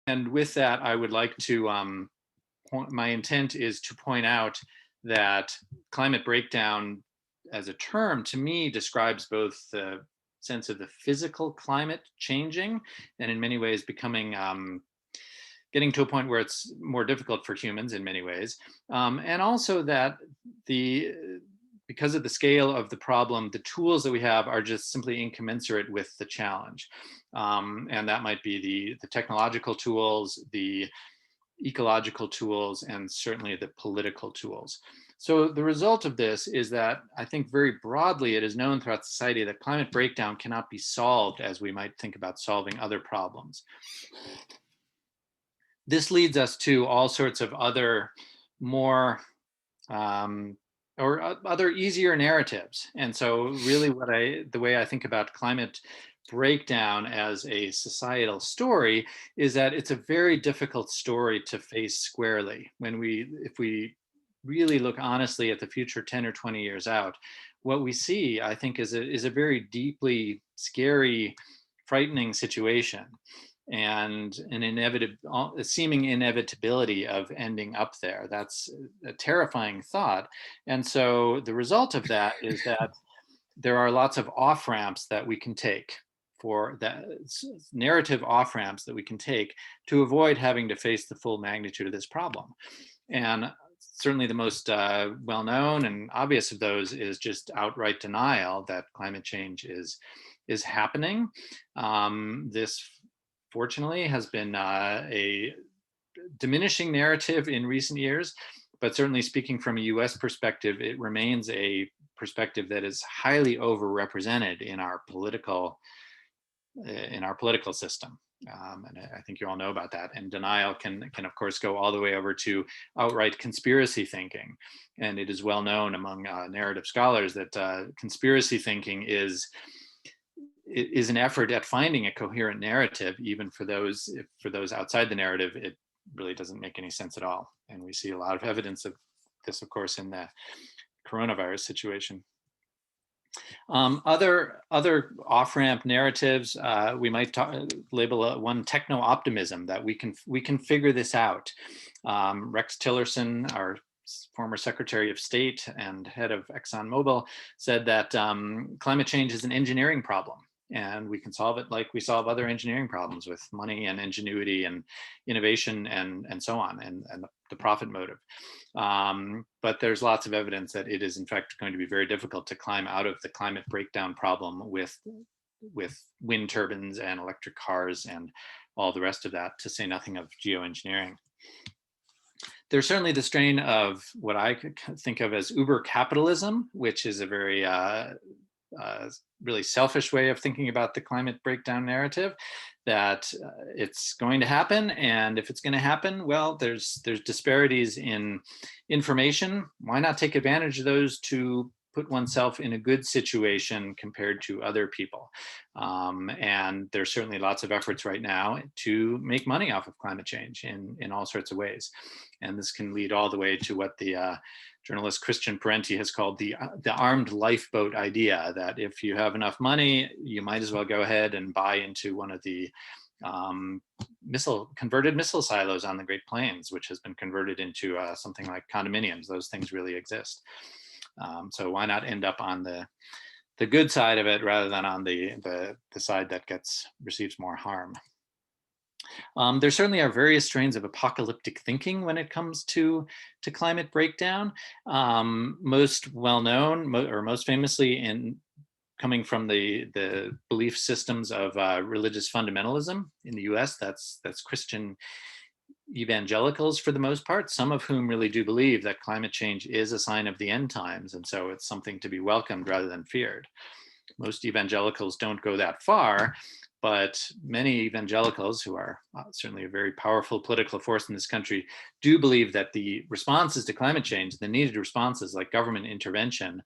And with that, I would like to, my intent is to point out that climate breakdown as a term to me describes both the sense of the physical climate changing and in many ways becoming getting to a point where it's more difficult for humans in many ways, and also that the because of the scale of the problem, the tools that we have are just simply incommensurate with the challenge. And that might be the technological tools, the ecological tools, and certainly the political tools. So the result of this is that I think very broadly it is known throughout society that climate breakdown cannot be solved as we might think about solving other problems. This leads us to all sorts of other more or other easier narratives. And so really the way I think about climate breakdown as a societal story is that it's a very difficult story to face squarely. If we really look honestly at the future 10 or 20 years out, what we see, I think, is a very deeply scary, frightening situation and a seeming inevitability of ending up there. That's a terrifying thought. And so the result of that is that there are lots of off ramps that we can take for that narrative off ramps that we can take to avoid having to face the full magnitude of this problem. And certainly the most well-known and obvious of those is just outright denial that climate change is happening. This fortunately has been a diminishing narrative in recent years, but certainly speaking from a US perspective, it remains a perspective that is highly overrepresented in our political system. And I think you all know about that. And denial can of course go all the way over to outright conspiracy thinking. And it is well known among narrative scholars that conspiracy thinking is an effort at finding a coherent narrative, even for those outside the narrative, it really doesn't make any sense at all. And we see a lot of evidence of this, of course, in the coronavirus situation. Other off-ramp narratives, we might label one techno-optimism, that we can figure this out. Rex Tillerson, our former Secretary of State and head of ExxonMobil, said that climate change is an engineering problem, and we can solve it like we solve other engineering problems with money and ingenuity and innovation and so on, and the profit motive. But there's lots of evidence that it is in fact going to be very difficult to climb out of the climate breakdown problem with wind turbines and electric cars and all the rest of that, to say nothing of geoengineering. There's certainly the strain of what I could think of as uber capitalism, which is a very really selfish way of thinking about the climate breakdown narrative, that it's going to happen, and if it's going to happen, well, there's disparities in information. Why not take advantage of those to put oneself in a good situation compared to other people? And there's certainly lots of efforts right now to make money off of climate change in all sorts of ways. And this can lead all the way to what the journalist Christian Parenti has called the armed lifeboat idea, that if you have enough money, you might as well go ahead and buy into one of the converted missile silos on the Great Plains, which has been converted into something like condominiums. Those things really exist. So why not end up on the good side of it rather than on the side that receives more harm? There certainly are various strains of apocalyptic thinking when it comes to climate breakdown. Most well known, or most famously, coming from the belief systems of religious fundamentalism in the US, that's Christian evangelicals for the most part, some of whom really do believe that climate change is a sign of the end times, and so it's something to be welcomed rather than feared. Most evangelicals don't go that far, but many evangelicals, who are certainly a very powerful political force in this country, do believe that the responses to climate change, the needed responses like government intervention,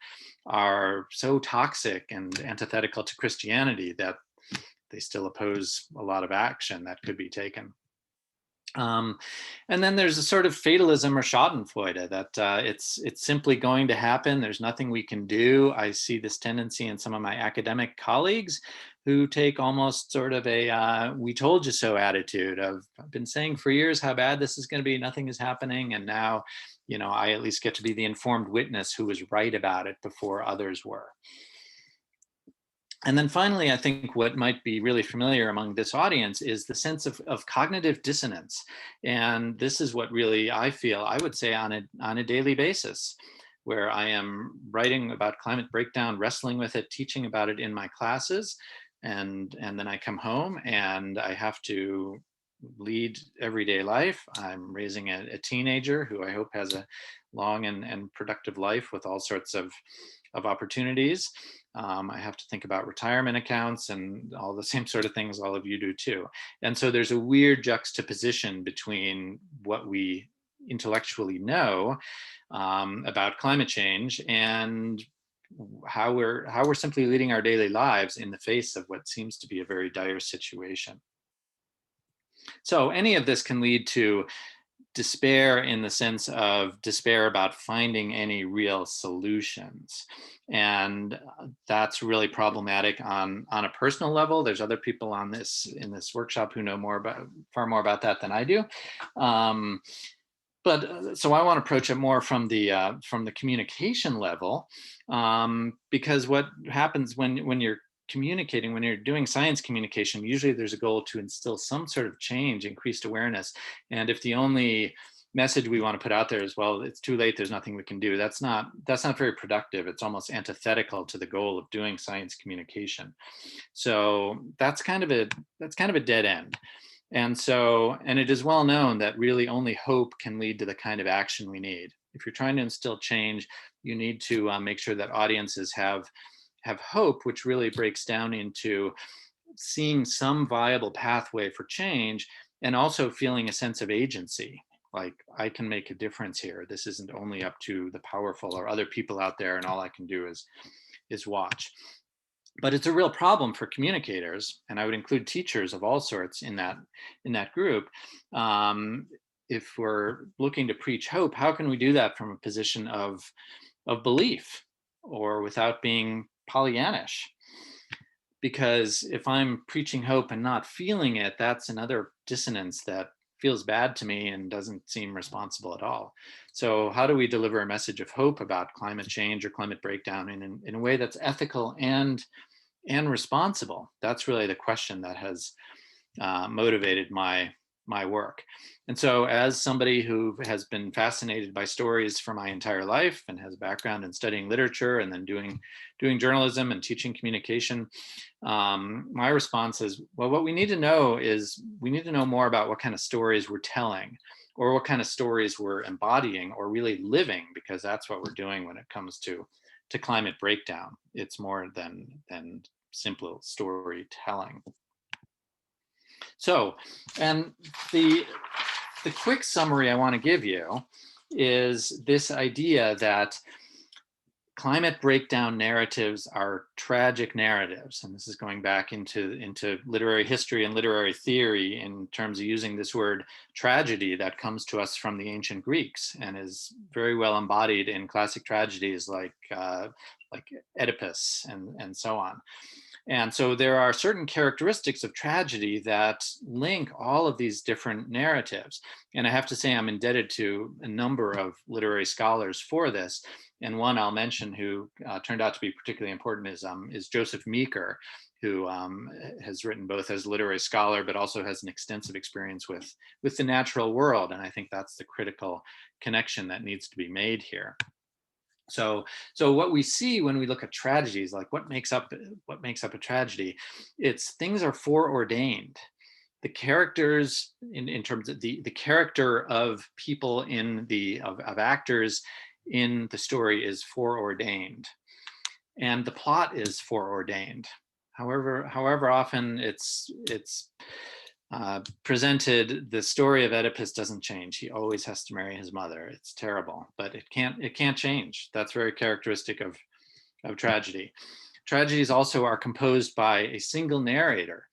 are so toxic and antithetical to Christianity that they still oppose a lot of action that could be taken. Um, and then there's a sort of fatalism or schadenfreude that it's simply going to happen. There's nothing we can do. I see this tendency in some of my academic colleagues who take almost sort of a "we told you so" attitude of, I've been saying for years how bad this is going to be. Nothing is happening, and now, I at least get to be the informed witness who was right about it before others were. And then finally, I think what might be really familiar among this audience is the sense of cognitive dissonance. And this is what really I feel, I would say, on a daily basis, where I am writing about climate breakdown, wrestling with it, teaching about it in my classes. And then I come home and I have to lead everyday life. I'm raising a teenager who I hope has a long and productive life with all sorts of opportunities. I have to think about retirement accounts and all the same sort of things all of you do too. And so there's a weird juxtaposition between what we intellectually know about climate change and how we're simply leading our daily lives in the face of what seems to be a very dire situation. So any of this can lead to despair, in the sense of despair about finding any real solutions. And that's really problematic on a personal level. There's other people on this in this workshop who know far more about that than I do. Um, but so I want to approach it more from the communication level, because what happens when you're communicating, when you're doing science communication, usually there's a goal to instill some sort of change, increased awareness. And if the only message we want to put out there is, well, it's too late, there's nothing we can do, that's not very productive. It's almost antithetical to the goal of doing science communication. So that's kind of a dead end. And it is well known that really only hope can lead to the kind of action we need. If you're trying to instill change, you need to make sure that audiences have hope, which really breaks down into seeing some viable pathway for change, and also feeling a sense of agency. Like, I can make a difference here. This isn't only up to the powerful or other people out there, and all I can do is watch. But it's a real problem for communicators, and I would include teachers of all sorts in that group. Um, if we're looking to preach hope, how can we do that from a position of belief, or without being Pollyannish? Because if I'm preaching hope and not feeling it, that's another dissonance that feels bad to me and doesn't seem responsible at all. So how do we deliver a message of hope about climate change or climate breakdown in a way that's ethical and responsible? That's really the question that has motivated my work. And so, as somebody who has been fascinated by stories for my entire life and has a background in studying literature and then doing journalism and teaching communication, my response is, well, what we need to know is we need to know more about what kind of stories we're telling, or what kind of stories we're embodying or really living, because that's what we're doing when it comes to climate breakdown. It's more than simple storytelling. So, and the quick summary I want to give you is this idea that climate breakdown narratives are tragic narratives. And this is going back into literary history and literary theory in terms of using this word tragedy that comes to us from the ancient Greeks and is very well embodied in classic tragedies like Oedipus and so on. And so there are certain characteristics of tragedy that link all of these different narratives. And I have to say, I'm indebted to a number of literary scholars for this. And one I'll mention who turned out to be particularly important is Joseph Meeker, who has written both as a literary scholar, but also has an extensive experience with the natural world. And I think that's the critical connection that needs to be made here. So what we see when we look at tragedies, like what makes up a tragedy, it's things are foreordained. The characters, in terms of the character of people of actors in the story, is foreordained, and the plot is foreordained. However often it's presented, the story of Oedipus doesn't change. He always has to marry his mother. It's terrible, but it can't change. That's very characteristic of tragedy. Tragedies also are composed by a single narrator,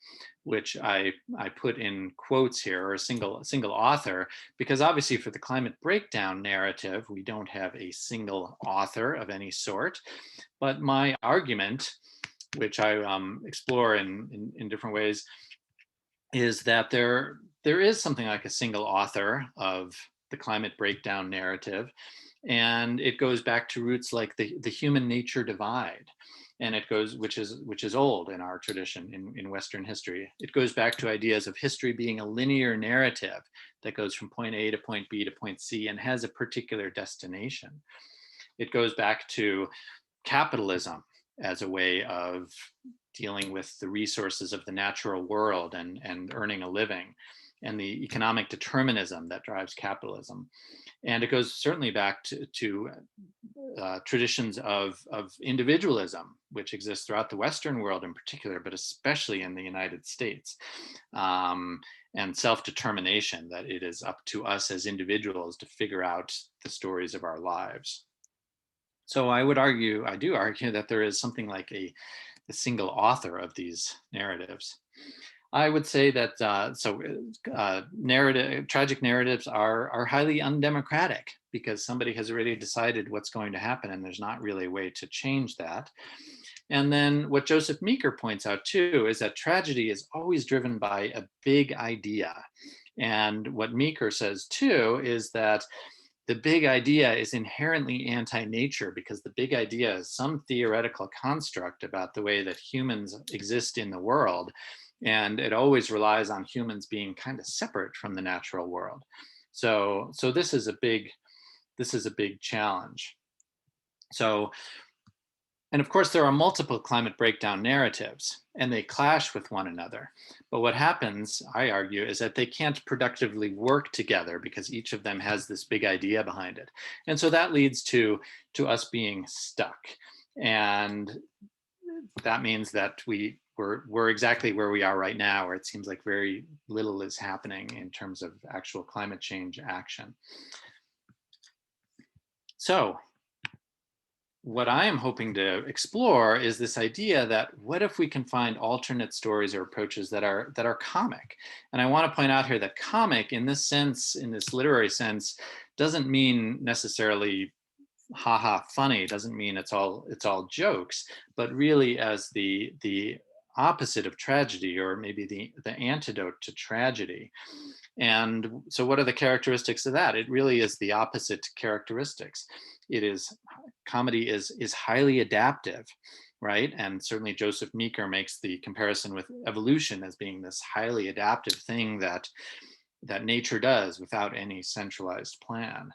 which I put in quotes here, or a single author, because obviously for the climate breakdown narrative, we don't have a single author of any sort. But my argument, which I explore in different ways, is that there is something like a single author of the climate breakdown narrative, and it goes back to roots like the human nature divide, and it goes, which is old in our tradition in Western history. It goes back to ideas of history being a linear narrative that goes from point A to point B to point C and has a particular destination. It goes back to capitalism as a way of dealing with the resources of the natural world and earning a living, and the economic determinism that drives capitalism. And it goes certainly back to traditions of individualism, which exists throughout the Western world in particular, but especially in the United States, and self-determination, that it is up to us as individuals to figure out the stories of our lives. So I do argue that there is something like a single author of these narratives. I would say that tragic narratives are highly undemocratic, because somebody has already decided what's going to happen, and there's not really a way to change that. And then what Joseph Meeker points out too is that tragedy is always driven by a big idea. And what Meeker says too is that the big idea is inherently anti-nature, because the big idea is some theoretical construct about the way that humans exist in the world. And it always relies on humans being kind of separate from the natural world. So this is a big challenge. So, and of course, there are multiple climate breakdown narratives, and they clash with one another. But what happens, I argue, is that they can't productively work together, because each of them has this big idea behind it. And so that leads to us being stuck. And that means that we're exactly where we are right now, where it seems like very little is happening in terms of actual climate change action. So what I am hoping to explore is this idea that what if we can find alternate stories or approaches that are comic? And I want to point out here that comic, in this sense, in this literary sense, doesn't mean necessarily haha funny, doesn't mean it's all jokes, but really as the opposite of tragedy, or maybe the antidote to tragedy. And so what are the characteristics of that? It really is the opposite characteristics. Comedy is highly adaptive, right? And certainly Joseph Meeker makes the comparison with evolution as being this highly adaptive thing that nature does without any centralized plan.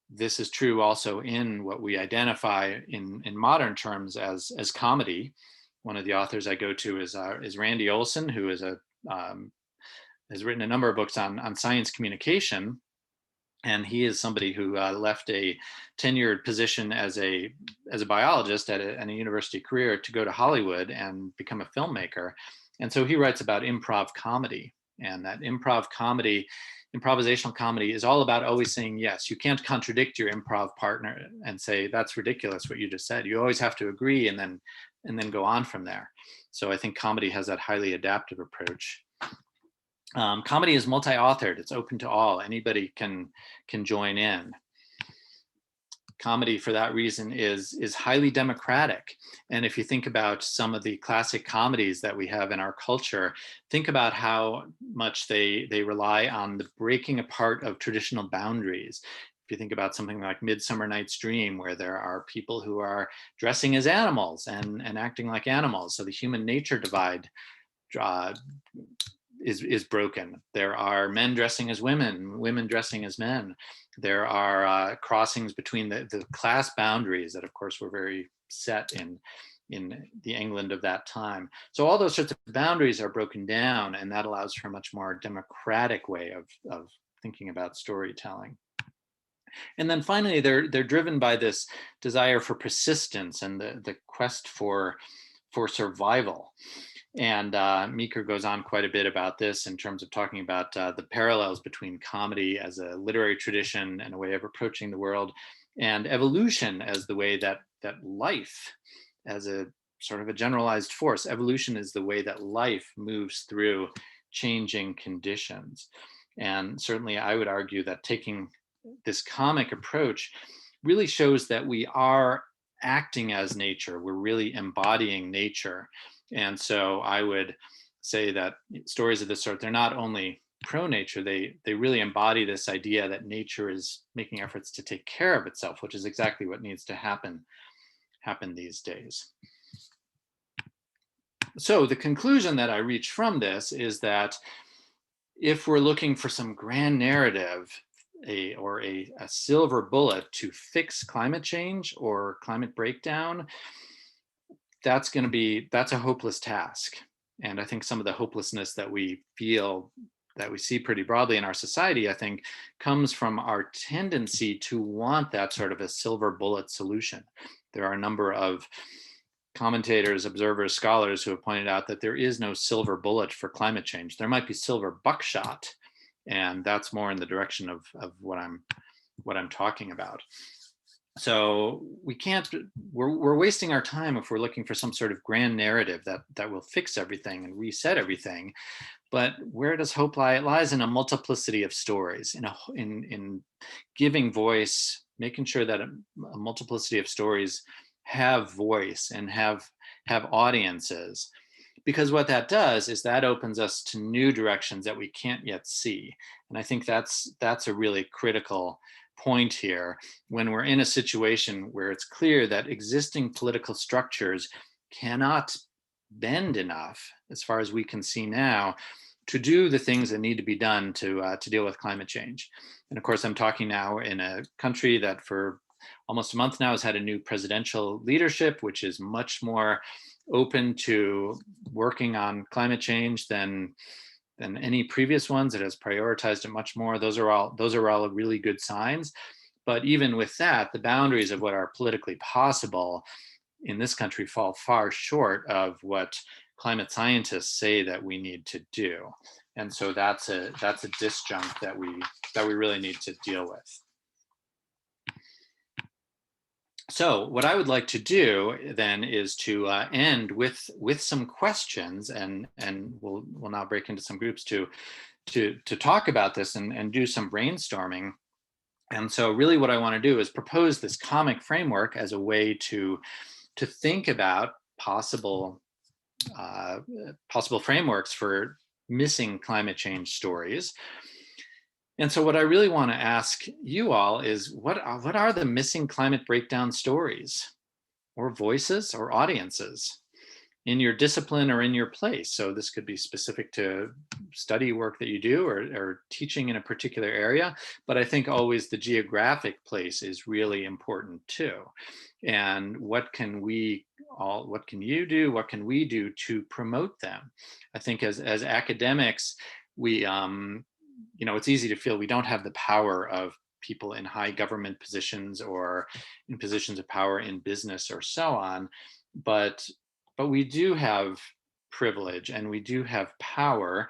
This is true also in what we identify in modern terms as comedy. One of the authors I go to is Randy Olson, who is has written a number of books on science communication. And he is somebody who left a tenured position as a biologist at a university career to go to Hollywood and become a filmmaker. And so he writes about improv comedy, and that improvisational comedy is all about always saying yes. You can't contradict your improv partner and say, that's ridiculous what you just said. You always have to agree and then go on from there. So I think comedy has that highly adaptive approach. Comedy is multi-authored. It's open to all. Anybody can join in. Comedy, for that reason, is highly democratic. And if you think about some of the classic comedies that we have in our culture, think about how much they rely on the breaking apart of traditional boundaries. If you think about something like Midsummer Night's Dream, where there are people who are dressing as animals and acting like animals, so the human nature divide is broken. There are men dressing as women, women dressing as men. There are crossings between the class boundaries that, of course, were very set in the England of that time. So all those sorts of boundaries are broken down, and that allows for a much more democratic way of thinking about storytelling. And then finally, they're driven by this desire for persistence and the quest for survival. And Meeker goes on quite a bit about this in terms of talking about the parallels between comedy as a literary tradition and a way of approaching the world, and evolution as the way that life as a sort of a generalized force. Evolution is the way that life moves through changing conditions. And certainly I would argue that taking this comic approach really shows that we are acting as nature. We're really embodying nature. And so I would say that stories of this sort, they're not only pro-nature, they really embody this idea that nature is making efforts to take care of itself, which is exactly what needs to happen these days. So the conclusion that I reach from this is that if we're looking for some grand narrative, or a silver bullet to fix climate change or climate breakdown, that's a hopeless task. And I think some of the hopelessness that we feel, that we see pretty broadly in our society, I think comes from our tendency to want that sort of a silver bullet solution. There are a number of commentators, observers, scholars who have pointed out that there is no silver bullet for climate change. There might be silver buckshot, and that's more in the direction of what I'm talking about. So we're wasting our time if we're looking for some sort of grand narrative that will fix everything and reset everything. But where does hope lie? It lies in a multiplicity of stories, in giving voice, making sure that a multiplicity of stories have voice and have audiences. Because what that does is that opens us to new directions that we can't yet see. And I think that's a really critical point here, when we're in a situation where it's clear that existing political structures cannot bend enough, as far as we can see now, to do the things that need to be done to deal with climate change. And of course, I'm talking now in a country that for almost a month now has had a new presidential leadership, which is much more open to working on climate change than any previous ones. It has prioritized it much more. Those are all really good signs. But even with that, the boundaries of what are politically possible in this country fall far short of what climate scientists say that we need to do. And so that's a disjunct that we really need to deal with. So what I would like to do then is to end with some questions, and we'll now break into some groups to talk about this and do some brainstorming. And so really what I want to do is propose this comic framework as a way to think about possible frameworks for missing climate change stories. And so what I really want to ask you all is, what are the missing climate breakdown stories, or voices, or audiences in your discipline or in your place? So this could be specific to study work that you do, or teaching in a particular area, but I think always the geographic place is really important too. And what can you do? What can we do to promote them? I think as academics, we, it's easy to feel we don't have the power of people in high government positions or in positions of power in business or so on, but we do have privilege, and we do have power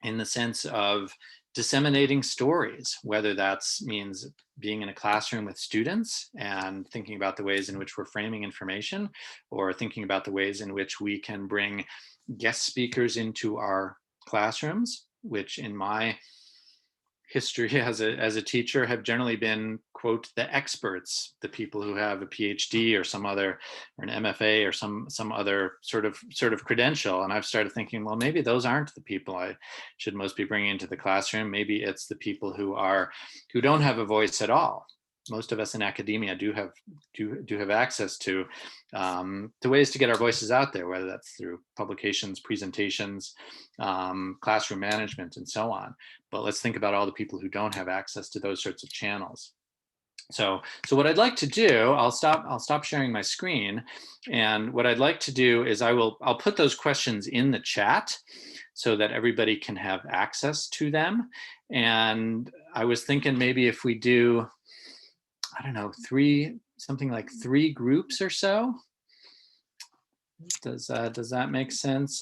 in the sense of disseminating stories, whether that means being in a classroom with students and thinking about the ways in which we're framing information, or thinking about the ways in which we can bring guest speakers into our classrooms, which in my history as a teacher have generally been, quote, the experts, the people who have a PhD or an MFA or some other sort of credential. And I've started thinking, well, maybe those aren't the people I should most be bringing into the classroom. Maybe it's the people who don't have a voice at all. Most of us in academia do have access to ways to get our voices out there, whether that's through publications, presentations, classroom management, and so on. But let's think about all the people who don't have access to those sorts of channels. So what I'd like to do, I'll stop sharing my screen, and what I'd like to do is I'll put those questions in the chat so that everybody can have access to them. And I was thinking maybe if we do, I don't know, something like 3 groups or so. Does that make sense?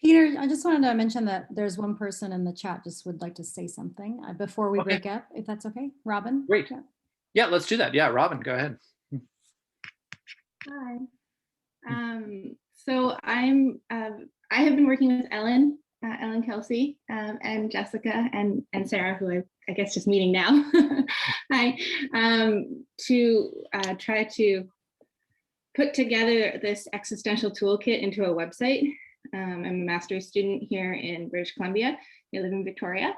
Peter, I just wanted to mention that there's one person in the chat just would like to say something before we break up, if that's okay. Robin? Great. Yeah, let's do that. Yeah, Robin, go ahead. Hi. So I have been working with Ellen Kelsey, and Jessica and Sarah, who I guess just meeting now. Hi, to try to put together this existential toolkit into a website. I'm a master's student here in British Columbia. I live in Victoria.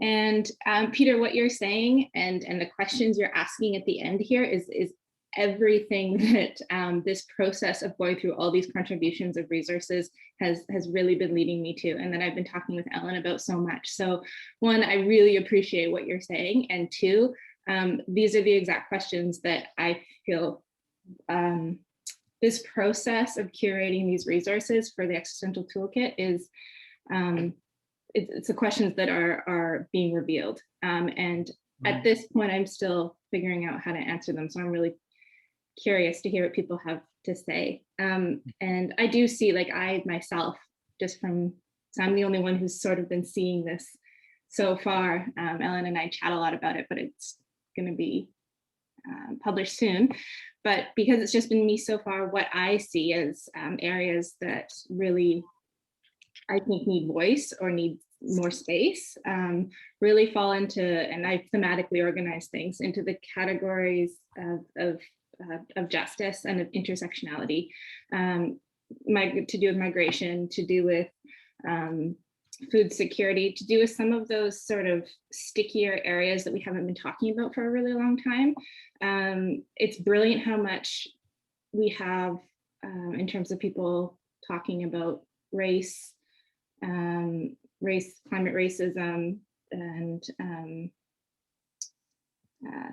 And Peter, what you're saying and the questions you're asking at the end here is everything that this process of going through all these contributions of resources has really been leading me to, and that I've been talking with Ellen about so much. So one, I really appreciate what you're saying, and two, these are the exact questions that I feel this process of curating these resources for the existential toolkit is it's the questions that are being revealed, and at this point I'm still figuring out how to answer them, so I'm really curious to hear what people have to say. And I do see, like, I myself, just from, so I'm the only one who's sort of been seeing this so far. Ellen and I chat a lot about it, but it's going to be published soon. But because it's just been me so far, what I see as areas that really, I think, need voice or need more space, really fall into, and I thematically organize things into the categories of justice and of intersectionality, to do with migration, to do with food security, to do with some of those sort of stickier areas that we haven't been talking about for a really long time. It's brilliant how much we have in terms of people talking about race, climate racism, and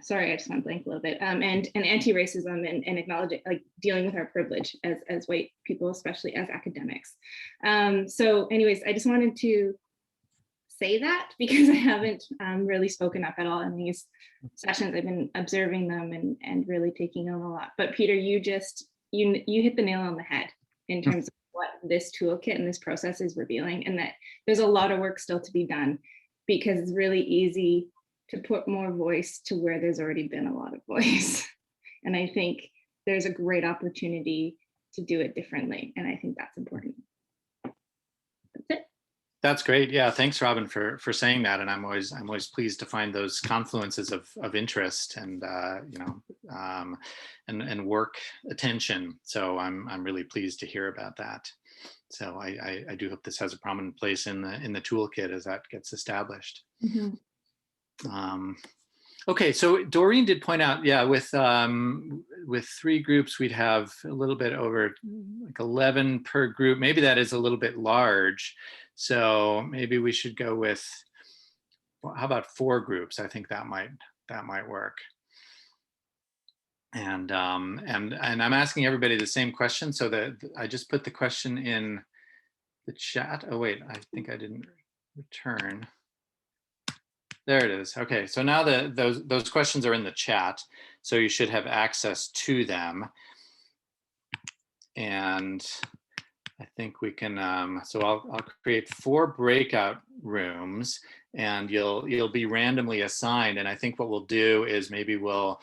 sorry, I just went blank a little bit, and anti-racism, and acknowledging, like, dealing with our privilege as white people, especially as academics. So anyways, I just wanted to say that because I haven't really spoken up at all in these sessions. I've been observing them and really taking them a lot. But Peter, you hit the nail on the head in terms of what this toolkit and this process is revealing, and that there's a lot of work still to be done, because it's really easy to put more voice to where there's already been a lot of voice. And I think there's a great opportunity to do it differently. And I think that's important. That's it. That's great. Yeah, thanks, Robin, for saying that. And I'm always pleased to find those confluences of interest and and work attention. So I'm really pleased to hear about that. So I do hope this has a prominent place in the toolkit as that gets established. Mm-hmm. Okay, so Doreen did point out, yeah, with 3 groups, we'd have a little bit over like 11 per group. Maybe that is a little bit large. So maybe we should go with, well, how about 4 groups? I think that might work. And I'm asking everybody the same question, so that I just put the question in the chat. Oh wait, I think I didn't return. There it is. Okay, so now those questions are in the chat, so you should have access to them. And I think we can. So I'll create 4 breakout rooms, and you'll be randomly assigned. And I think what we'll do is maybe we'll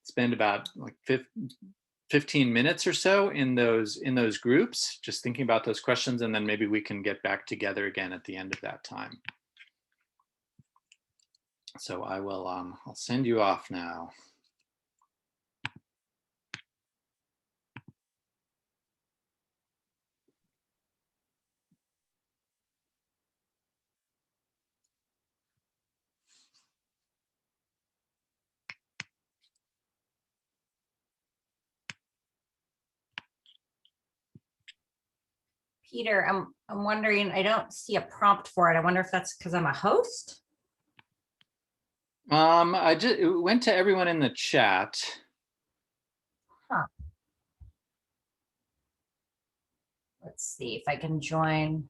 spend about like 15 minutes or so in those groups, just thinking about those questions, and then maybe we can get back together again at the end of that time. So I will, I'll send you off now. Peter, I'm wondering, I don't see a prompt for it. I wonder if that's because I'm a host. I just went to everyone in the chat. Huh. Let's see if I can join.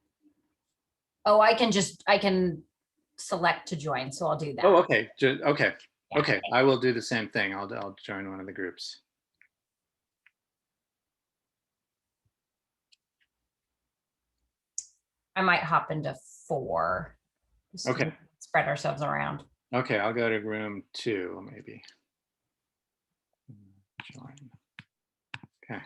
Oh, I can select to join, so I'll do that. Oh, okay. Okay. Yeah. Okay. I will do the same thing. I'll join one of the groups. I might hop into 4. Okay. Spread ourselves around. Okay, I'll go to room 2, maybe. Join. Okay.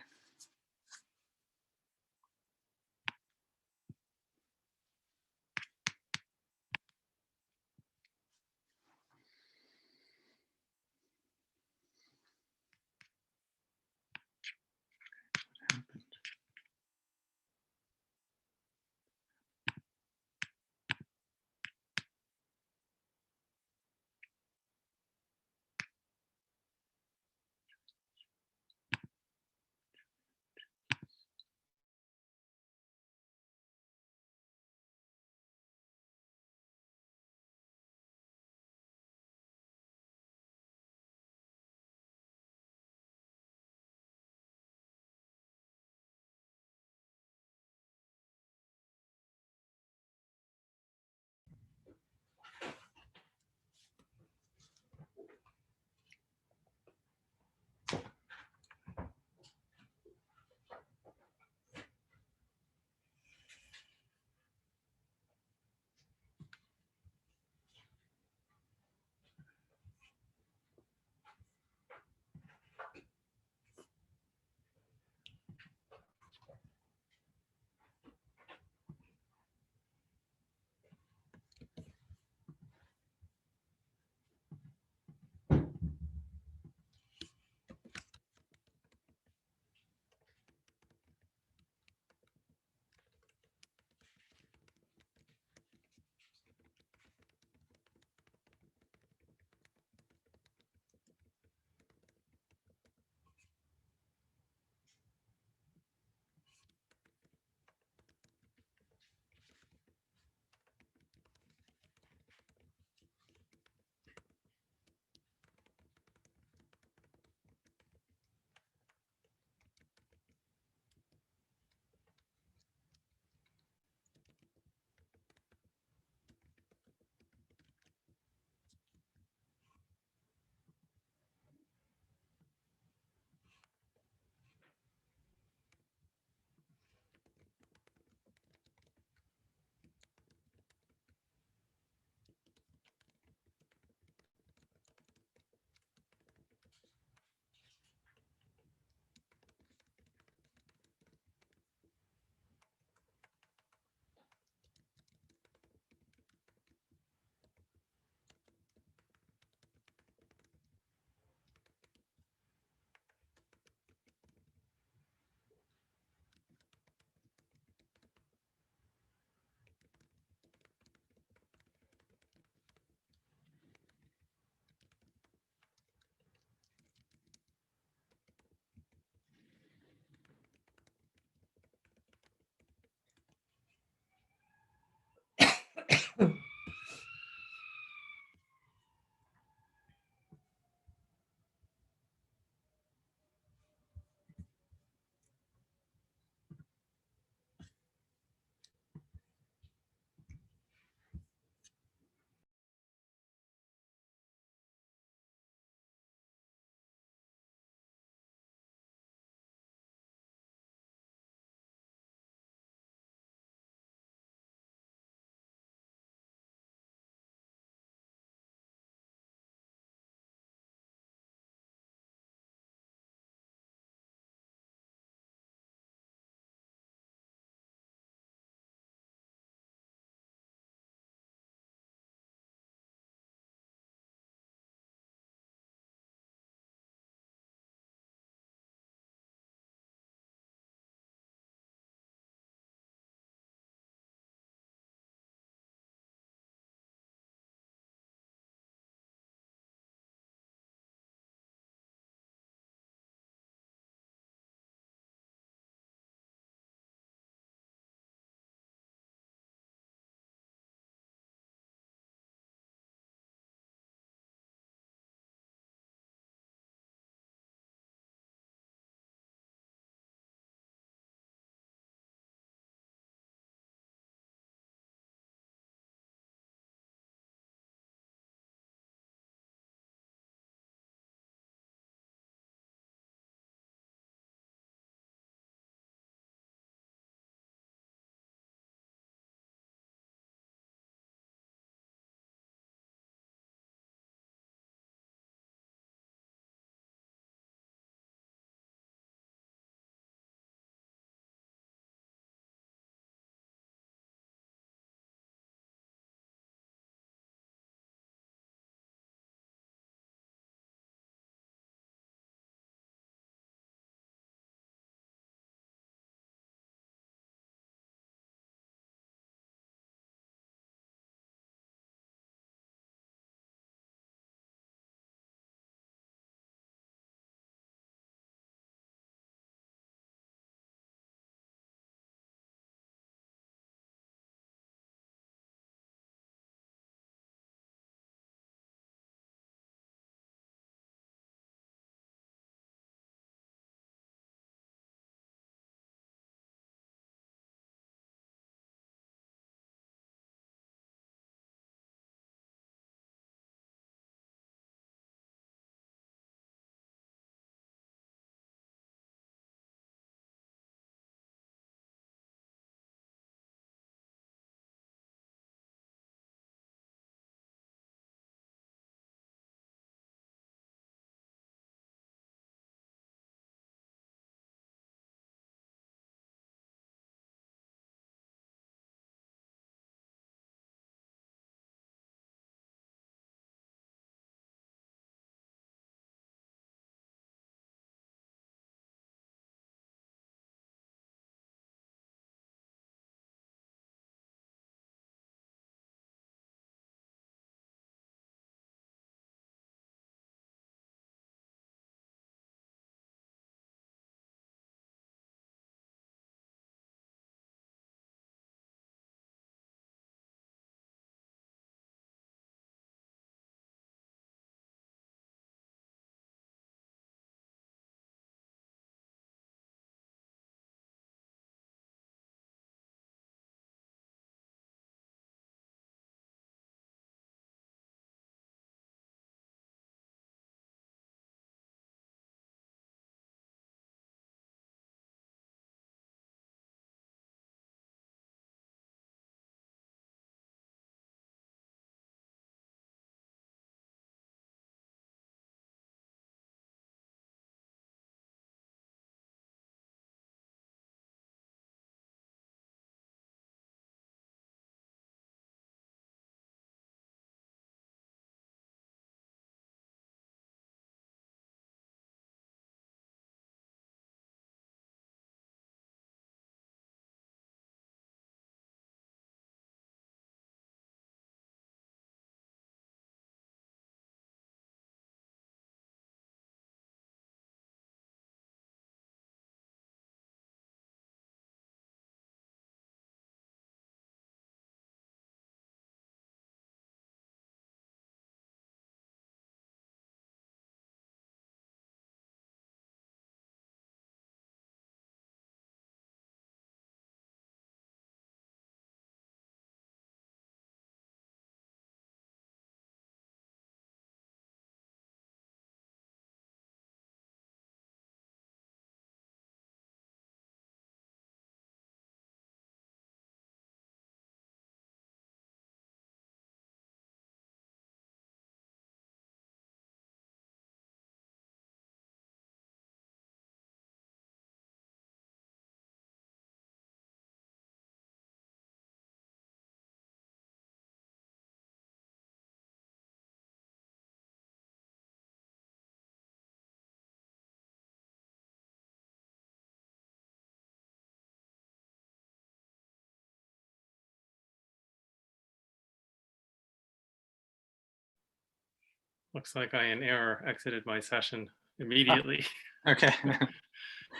Looks like I in error exited my session immediately. Okay.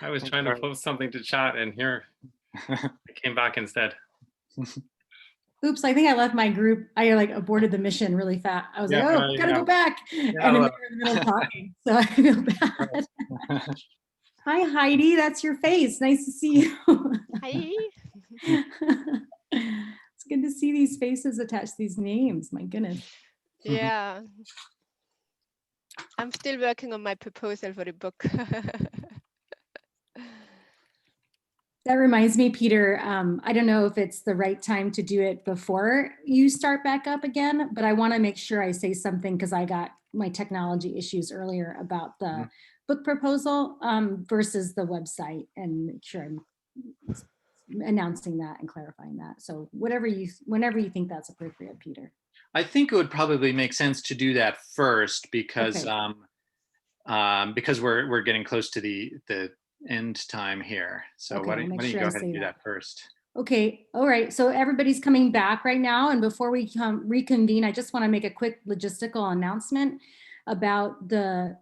I was trying to post something to chat and here I came back instead. Oops, I think I left my group. I like aborted the mission really fast. I was like, oh, Yeah, gotta go back. And then they were in the middle of talking. So I feel bad. Hi, Heidi. That's your face. Nice to see you. Hi. It's good to see these faces attached to these names. My goodness. Yeah. I'm still working on my proposal for the book. That reminds me, Peter, I don't know if it's the right time to do it before you start back up again, but I want to make sure I say something because I got my technology issues earlier about the book proposal versus the website, and make sure I'm announcing that and clarifying that. So whenever you think that's appropriate, Peter. I think it would probably make sense to do that first because we're getting close to the end time here. So Okay, why don't you go ahead and do that first? Okay. All right. So everybody's coming back right now. And before we reconvene, I just want to make a quick logistical announcement about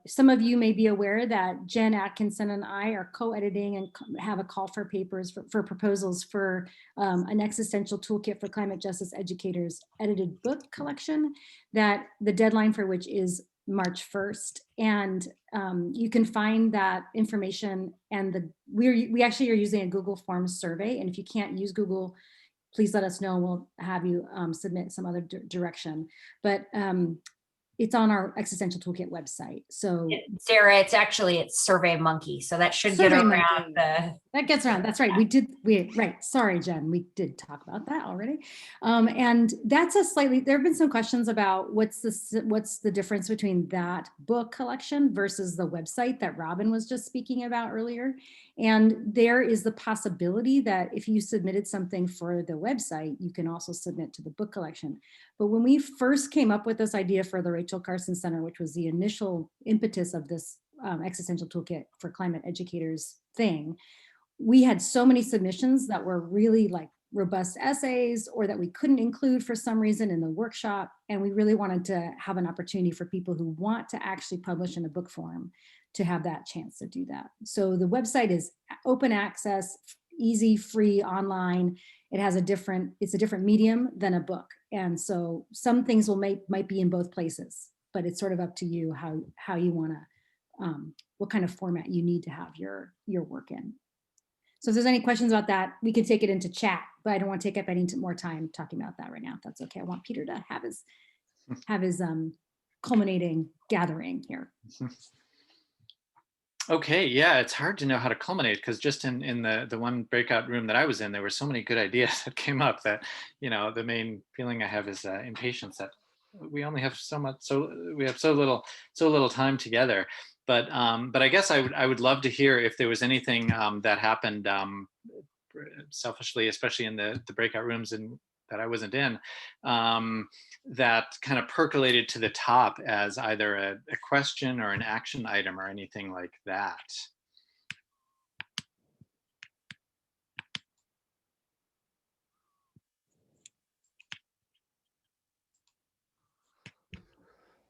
some of you may be aware that Jen Atkinson and I are co-editing and have a call for papers for proposals for an existential toolkit for climate justice educators edited book collection, that the deadline for which is March 1st. And you can find that information, and we actually are using a Google Forms survey. And if you can't use Google, please let us know. We'll have you submit some other direction. But it's on our Existential Toolkit website. So Sarah, it's Survey Monkey. So that should get around that gets around. That's right. Right. Sorry, Jen. We did talk about that already. And that's there have been some questions about what's the difference between that book collection versus the website that Robin was just speaking about earlier. And there is the possibility that if you submitted something for the website, you can also submit to the book collection. But when we first came up with this idea for the Rachel Carson Center, which was the initial impetus of this Existential Toolkit for Climate Educators thing, we had so many submissions that were really like robust essays or that we couldn't include for some reason in the workshop. And we really wanted to have an opportunity for people who want to actually publish in a book form to have that chance to do that. So the website is open access, easy, free, online. It's a different medium than a book. And so some things might be in both places, but it's sort of up to you how you want to, what kind of format you need to have your work in. So if there's any questions about that, we could take it into chat, but I don't want to take up any more time talking about that right now, if that's okay. I want Peter to have his culminating gathering here. Okay, yeah, it's hard to know how to culminate because just in the one breakout room that I was in, there were so many good ideas that came up that, the main feeling I have is impatience that we only have we have so little time together. But I guess I would love to hear if there was anything that happened selfishly, especially in the breakout rooms that I wasn't in, that kind of percolated to the top as either a question or an action item or anything like that.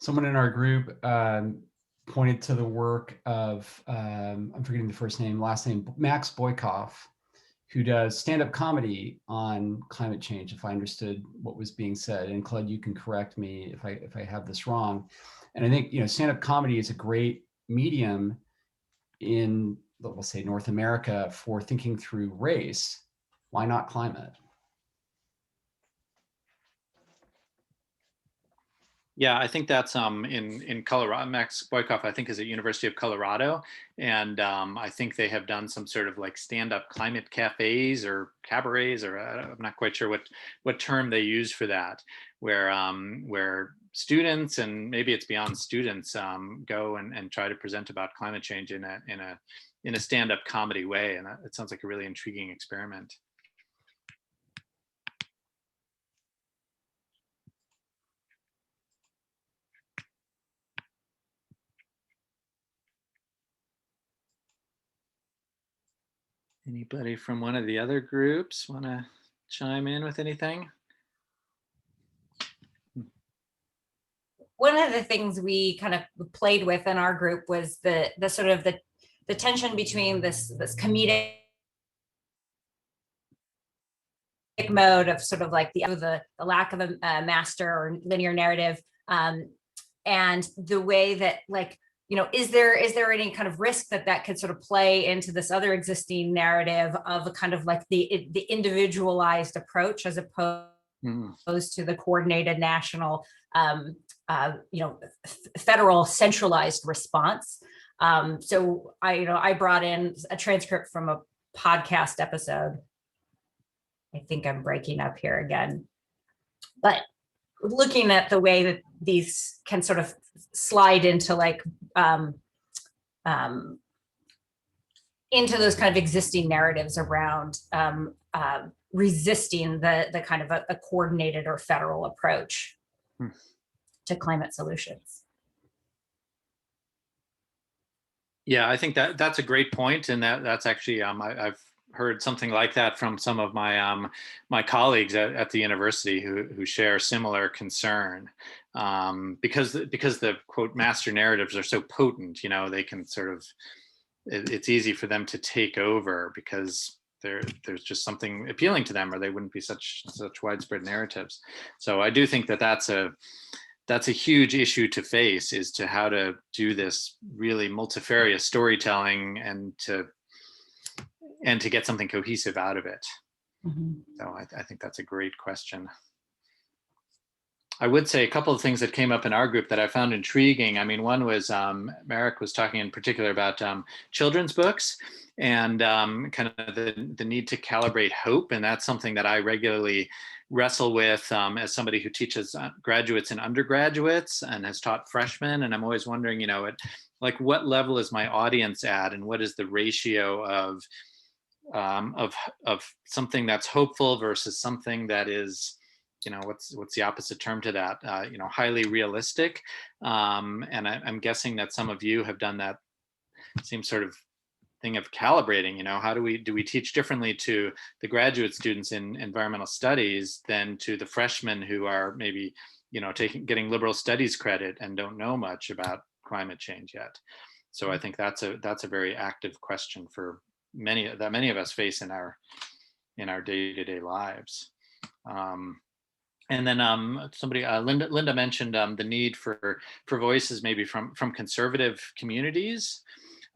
Someone in our group pointed to the work of, I'm forgetting the last name, Max Boykoff, who does stand-up comedy on climate change, if I understood what was being said. And Claude, you can correct me if I have this wrong. And I think, stand-up comedy is a great medium in, we'll say, North America for thinking through race. Why not climate? Yeah, I think that's in Colorado. Max Boykoff, I think, is at University of Colorado, and I think they have done some sort of like stand-up climate cafes or cabarets, or I'm not quite sure what term they use for that, where students, and maybe it's beyond students, go and try to present about climate change in a stand-up comedy way, and it sounds like a really intriguing experiment. Anybody from one of the other groups want to chime in with anything? one of the things we kind of played with in our group was the sort of the tension between this comedic mode of sort of like the lack of a master or linear narrative, and the way that, like, you know, is there any kind of risk that could sort of play into this other existing narrative of a kind of like the individualized approach as opposed to the coordinated national, you know, federal centralized response. So I brought in a transcript from a podcast episode. I think I'm breaking up here again, but looking at the way that these can sort of slide into like into those kind of existing narratives around resisting the kind of a coordinated or federal approach to climate solutions. Yeah, I think that's a great point, and that's actually I've heard something like that from some of my my colleagues at the university who share similar concern, because the quote master narratives are so potent. You know, they can sort of, it's easy for them to take over because there's just something appealing to them, or they wouldn't be such widespread narratives. So I do think that's a huge issue to face, is to how to do this really multifarious storytelling and to get something cohesive out of it. Mm-hmm. So I think that's a great question. I would say a couple of things that came up in our group that I found intriguing. I mean, one was Merrick was talking in particular about children's books and kind of the need to calibrate hope. And that's something that I regularly wrestle with as somebody who teaches graduates and undergraduates and has taught freshmen. And I'm always wondering, you know, like what level is my audience at, and what is the ratio of something that's hopeful versus something that is, you know, what's the opposite term to that? You know, highly realistic. And I'm guessing that some of you have done that same sort of thing of calibrating. You know, how do we teach differently to the graduate students in environmental studies than to the freshmen who are maybe, you know, getting liberal studies credit and don't know much about climate change yet? So I think that's a very active question for many of us face in our day-to-day lives. And then somebody, Linda mentioned the need for voices maybe from conservative communities,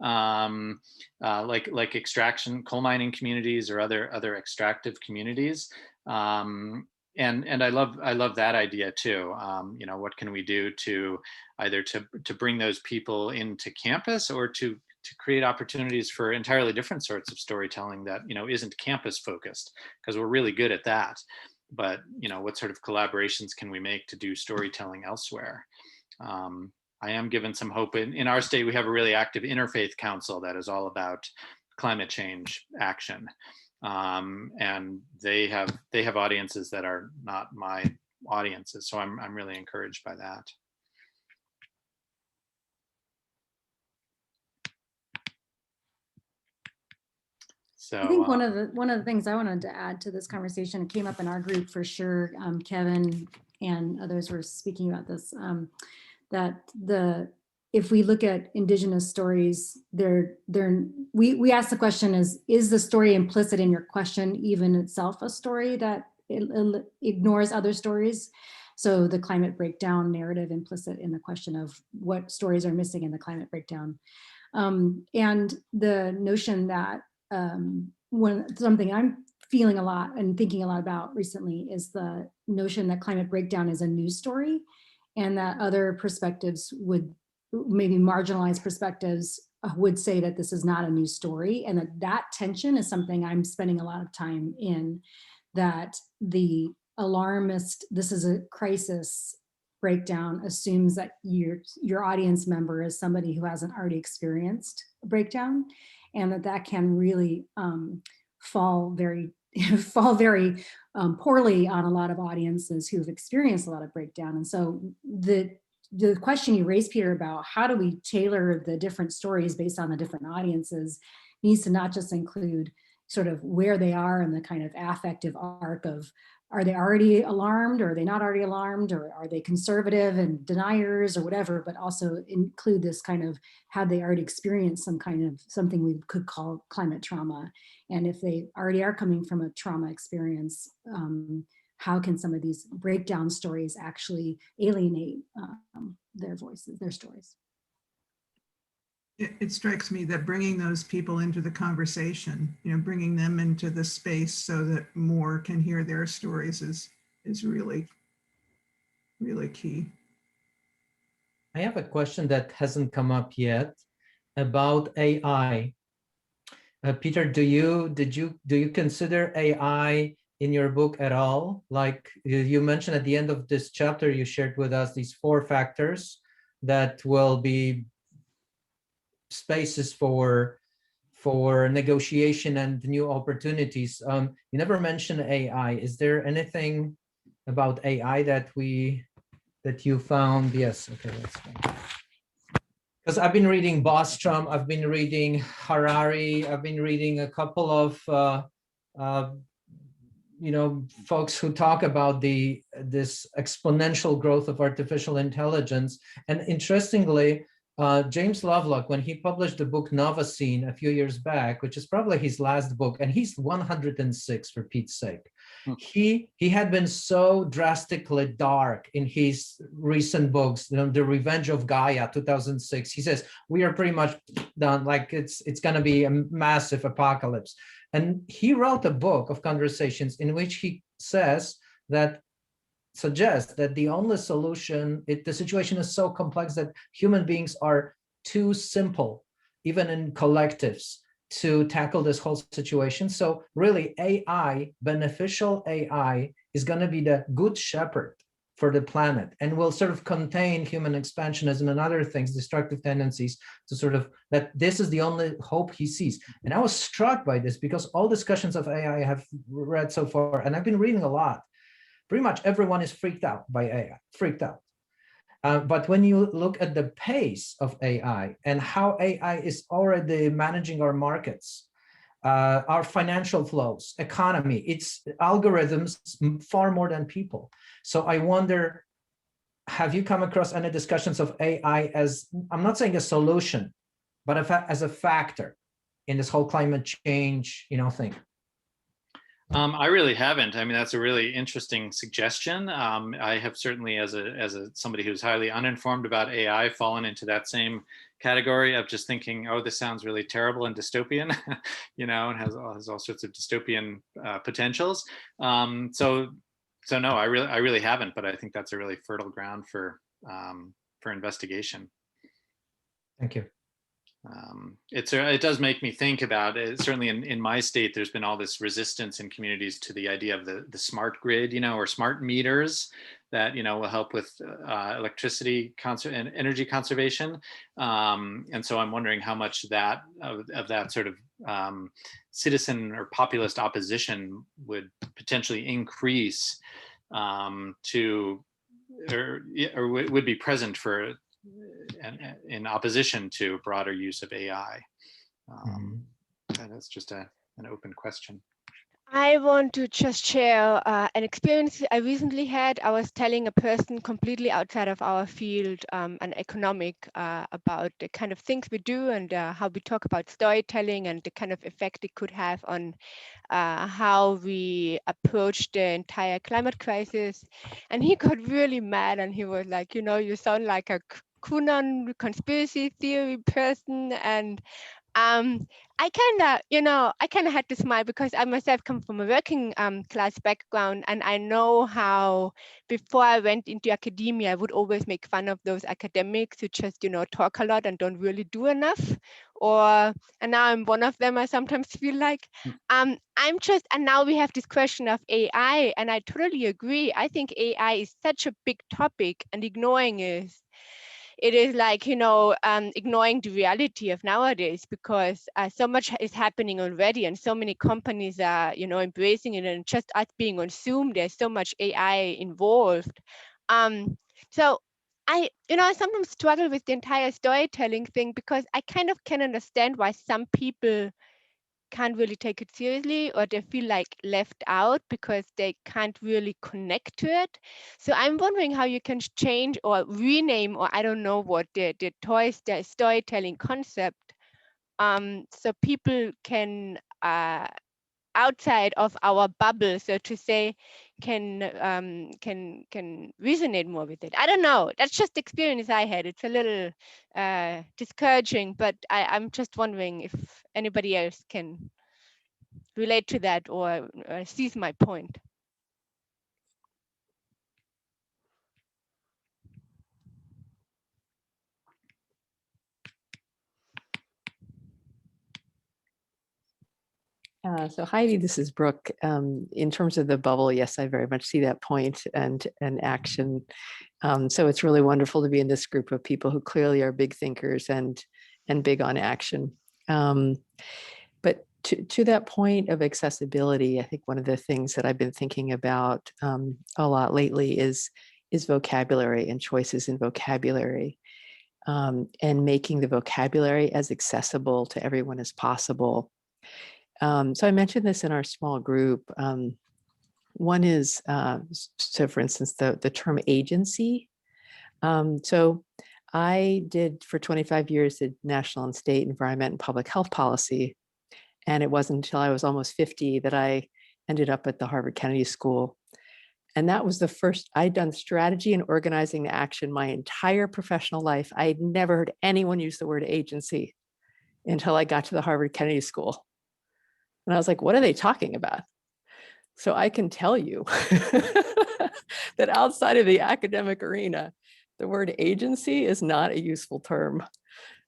like extraction, coal mining communities or other extractive communities. And I love that idea too. You know, what can we do to either to bring those people into campus, or to create opportunities for entirely different sorts of storytelling that, you know, isn't campus focused, because we're really good at that. But, you know, what sort of collaborations can we make to do storytelling elsewhere? I am given some hope. In our state, we have a really active interfaith council that is all about climate change action. And they have audiences that are not my audiences. So I'm really encouraged by that. So I think one of the things I wanted to add to this conversation, it came up in our group for sure. Kevin and others were speaking about this, that if we look at Indigenous stories, we ask the question, is the story implicit in your question even itself a story that ignores other stories? So the climate breakdown narrative implicit in the question of what stories are missing in the climate breakdown. And the notion that something I'm feeling a lot and thinking a lot about recently is the notion that climate breakdown is a news story, and that other perspectives would, maybe marginalized perspectives, would say that this is not a news story, and that tension is something I'm spending a lot of time in, that the alarmist, this is a crisis breakdown, assumes that your audience member is somebody who hasn't already experienced a breakdown, and that can really fall very poorly on a lot of audiences who've experienced a lot of breakdown. And so the question you raised, Peter, about how do we tailor the different stories based on the different audiences, needs to not just include sort of where they are in the kind of affective arc of are they already alarmed, or are they not already alarmed, or are they conservative and deniers or whatever, but also include this kind of, have they already experienced some kind of something we could call climate trauma? And if they already are coming from a trauma experience, how can some of these breakdown stories actually alienate their voices, their stories? It strikes me that bringing those people into the conversation, bringing them into the space so that more can hear their stories is really, really key. I have a question that hasn't come up yet about AI. Peter, do you consider AI in your book at all? Like you mentioned at the end of this chapter, you shared with us these 4 factors that will be spaces for negotiation and new opportunities. You never mentioned AI. Is there anything about AI that you found? Yes. Okay, that's fine. Because I've been reading Bostrom, I've been reading Harari, I've been reading a couple of folks who talk about this exponential growth of artificial intelligence. And interestingly, James Lovelock, when he published the book Novacene a few years back, which is probably his last book, and he's 106 for Pete's sake. He had been so drastically dark in his recent books, The Revenge of Gaia, 2006. He says, we are pretty much done, like it's going to be a massive apocalypse. And he wrote a book of conversations in which he suggests that the only solution, the situation is so complex that human beings are too simple, even in collectives, to tackle this whole situation. So really AI, beneficial AI, is going to be the good shepherd for the planet and will sort of contain human expansionism and other things, destructive tendencies, to sort of, that this is the only hope he sees. And I was struck by this because all discussions of AI I have read so far, and I've been reading a lot, pretty much everyone is freaked out by AI, freaked out. But when you look at the pace of AI and how AI is already managing our markets, our financial flows, economy, it's algorithms far more than people. So I wonder, have you come across any discussions of AI as, I'm not saying a solution, but as a factor in this whole climate change, thing? I really haven't. I mean, that's a really interesting suggestion. I have certainly, as somebody who's highly uninformed about AI, fallen into that same category of just thinking, oh, this sounds really terrible and dystopian, and has all sorts of dystopian potentials. So no, I really haven't. But I think that's a really fertile ground for investigation. Thank you. It does make me think about it. Certainly in my state, there's been all this resistance in communities to the idea of the smart grid, or smart meters that, will help with electricity and energy conservation. And so I'm wondering how much of that sort of citizen or populist opposition would potentially increase or would be present for in opposition to broader use of AI. That's just an open question. I want to just share an experience I recently had. I was telling a person completely outside of our field, an economic, about the kind of things we do and how we talk about storytelling and the kind of effect it could have on how we approach the entire climate crisis. And he got really mad and he was like, you sound like a QAnon conspiracy theory person. And I kind of had to smile because I myself come from a working class background, and I know how before I went into academia, I would always make fun of those academics who just talk a lot and don't really do enough. And now I'm one of them. I sometimes feel like and now we have this question of AI, and I totally agree. I think AI is such a big topic, and ignoring it is like, ignoring the reality of nowadays, because so much is happening already and so many companies are, embracing it, and just us being on Zoom, there's so much AI involved. So I sometimes struggle with the entire storytelling thing, because I kind of can understand why some people can't really take it seriously, or they feel like left out because they can't really connect to it. So I'm wondering how you can change or rename, or I don't know what, the storytelling concept, so people can, outside of our bubble, so to say, can resonate more with it. I don't know. That's just the experience I had. It's a little discouraging, but I'm just wondering if anybody else can relate to that or sees my point. So Heidi, this is Brooke. In terms of the bubble, yes, I very much see that point and action. So it's really wonderful to be in this group of people who clearly are big thinkers and big on action. But to that point of accessibility, I think one of the things that I've been thinking about a lot lately is vocabulary and choices in vocabulary, and making the vocabulary as accessible to everyone as possible. So I mentioned this in our small group. One is, so for instance, the term agency. So I did for 25 years, did national and state environment and public health policy. And it wasn't until I was almost 50 that I ended up at the Harvard Kennedy School. And that was the first, I'd done strategy and organizing action my entire professional life. I had never heard anyone use the word agency until I got to the Harvard Kennedy School. And I was like, what are they talking about? So I can tell you that outside of the academic arena, the word agency is not a useful term.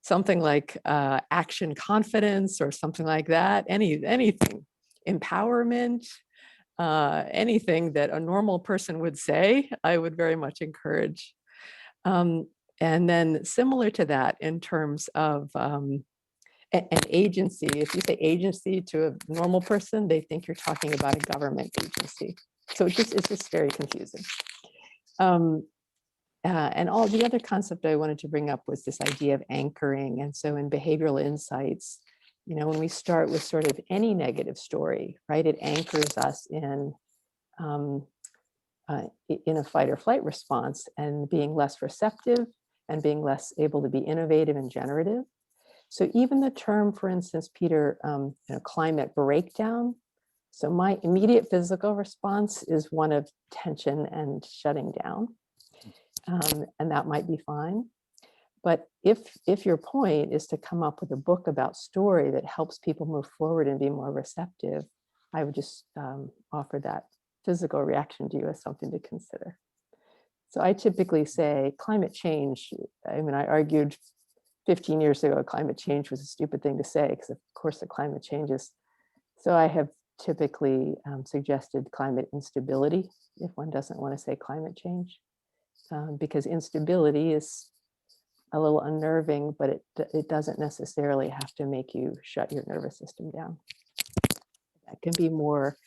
Something like action confidence or something like that, anything, empowerment, anything that a normal person would say, I would very much encourage. And then similar to that in terms of an agency, if you say agency to a normal person, they think you're talking about a government agency. So it's just very confusing. And all the other concept I wanted to bring up was this idea of anchoring. And so in behavioral insights, you know, when we start with sort of any negative story, right, it anchors us in a fight or flight response and being less receptive and being less able to be innovative and generative. So even the term, for instance, Peter, climate breakdown. So my immediate physical response is one of tension and shutting down. And that might be fine. But if your point is to come up with a book about story that helps people move forward and be more receptive, I would just offer that physical reaction to you as something to consider. So I typically say climate change. I mean, I argued 15 years ago, climate change was a stupid thing to say because of course the climate changes. So I have typically suggested climate instability if one doesn't want to say climate change, because instability is a little unnerving, but it doesn't necessarily have to make you shut your nervous system down. That can be more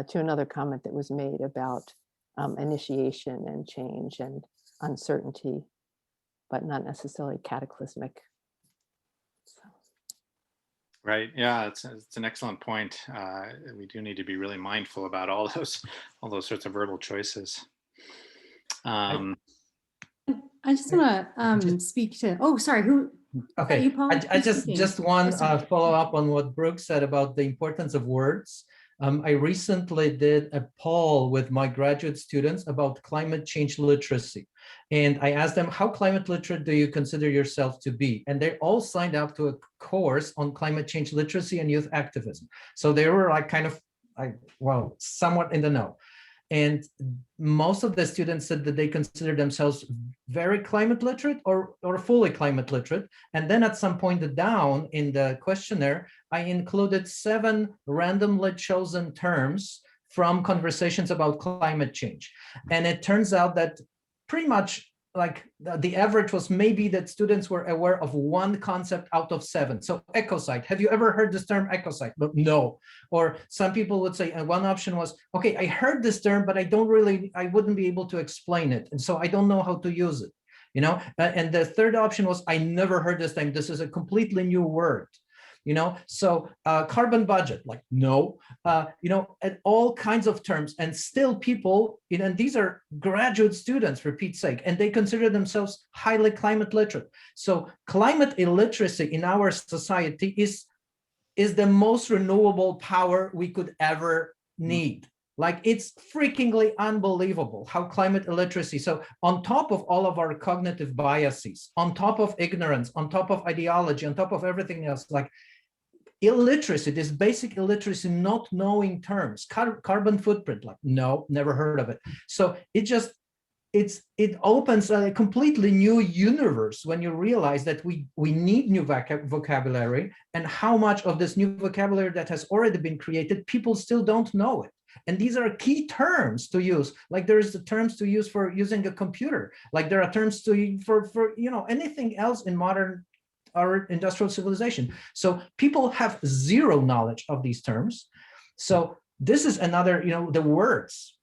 to another comment that was made about initiation and change and uncertainty, but not necessarily cataclysmic. So. Right. Yeah, it's an excellent point. We do need to be really mindful about all those sorts of verbal choices. I just want to speak to. Oh, sorry. Who? Okay. You, Paul? I just one follow up on what Brooke said about the importance of words. I recently did a poll with my graduate students about climate change literacy. And I asked them, how climate literate do you consider yourself to be? And they all signed up to a course on climate change literacy and youth activism. So they were like kind of like, well, somewhat in the know. And most of the students said that they consider themselves very climate literate or fully climate literate. And then at some point down in the questionnaire, I included 7 randomly chosen terms from conversations about climate change. And it turns out that pretty much like the average was maybe that students were aware of 1 concept out of 7. So ecocide, have you ever heard this term ecocide? But no. Or some people would say, and one option was, okay, I heard this term, but I wouldn't be able to explain it. And so I don't know how to use it, you know? And the third option was, I never heard this term. This is a completely new word. you know, so carbon budget, like, no, you know, and all kinds of terms. And still people, you know, and these are graduate students, for Pete's sake, and they consider themselves highly climate literate. So climate illiteracy in our society is the most renewable power we could ever need. Like, it's freakingly unbelievable how climate illiteracy, so on top of all of our cognitive biases, on top of ignorance, on top of ideology, on top of everything else, like illiteracy, this basic illiteracy, not knowing terms, carbon footprint, like, no, never heard of it. So it opens a completely new universe when you realize that we need new vocabulary, and how much of this new vocabulary that has already been created, people still don't know it. And these are key terms to use. Like, there's the terms to use for using a computer. Like, there are terms for you know, anything else in modern or industrial civilization. So people have zero knowledge of these terms. So this is another, you know, the words.